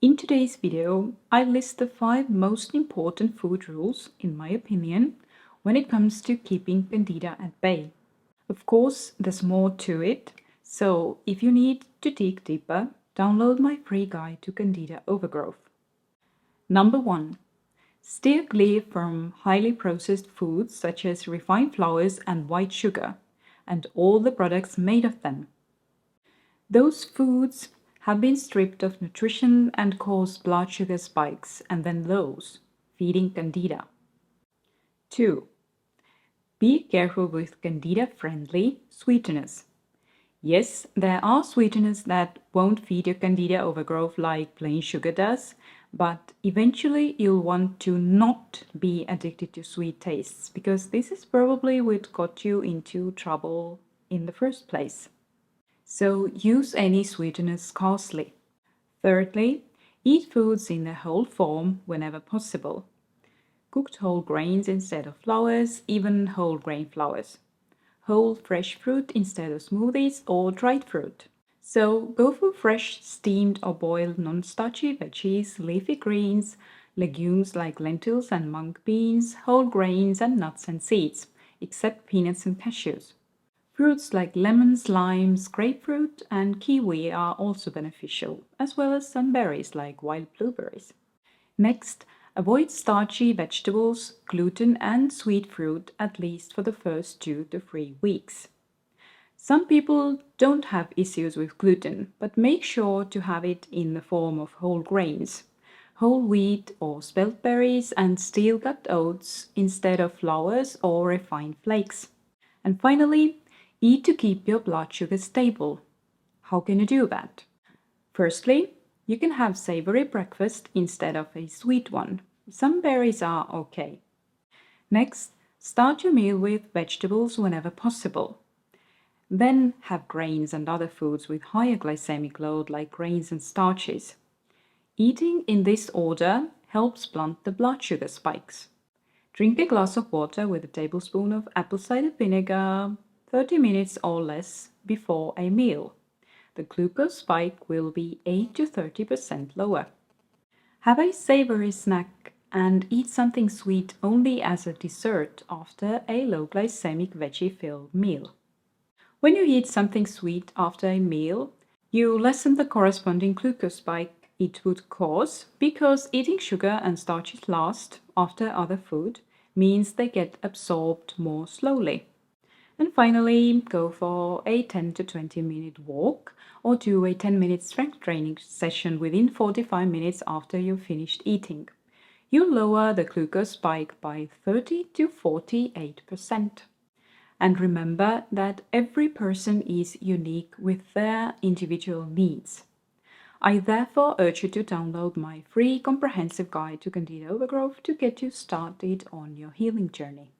In today's video, I list the 5 most important food rules, in my opinion, when it comes to keeping Candida at bay. Of course, there's more to it, so if you need to dig deeper, download my free guide to Candida overgrowth. Number 1. Steer clear from highly processed foods such as refined flours and white sugar, and all the products made of them. Those foods have been stripped of nutrition and cause blood sugar spikes and then lows, feeding Candida. 2. Be careful with Candida-friendly sweeteners. Yes, there are sweeteners that won't feed your Candida overgrowth like plain sugar does, but eventually you'll want to not be addicted to sweet tastes, because this is probably what got you into trouble in the first place. So use any sweeteners scarcely. Thirdly, eat foods in their whole form whenever possible. Cooked whole grains instead of flours, even whole grain flours. Whole fresh fruit instead of smoothies or dried fruit. So go for fresh, steamed or boiled non-starchy veggies, leafy greens, legumes like lentils and mung beans, whole grains and nuts and seeds, except peanuts and cashews. Fruits like lemons, limes, grapefruit and kiwi are also beneficial, as well as some berries like wild blueberries. Next, avoid starchy vegetables, gluten and sweet fruit at least for the first 2 to 3 weeks. Some people don't have issues with gluten, but make sure to have it in the form of whole grains, whole wheat or spelt berries and steel-cut oats instead of flours or refined flakes. And finally, eat to keep your blood sugar stable. How can you do that? Firstly, you can have savory breakfast instead of a sweet one. Some berries are okay. Next, start your meal with vegetables whenever possible. Then have grains and other foods with higher glycemic load like grains and starches. Eating in this order helps blunt the blood sugar spikes. Drink a glass of water with a tablespoon of apple cider vinegar 30 minutes or less before a meal. The glucose spike will be 8 to 30% lower. Have a savory snack and eat something sweet only as a dessert after a low glycemic veggie-filled meal. When you eat something sweet after a meal, you lessen the corresponding glucose spike it would cause, because eating sugar and starches last after other food means they get absorbed more slowly. And finally, go for a 10 to 20 minute walk or do a 10-minute strength training session within 45 minutes after you've finished eating. You'll lower the glucose spike by 30 to 48%. And remember that every person is unique with their individual needs. I therefore urge you to download my free comprehensive guide to Candida overgrowth to get you started on your healing journey.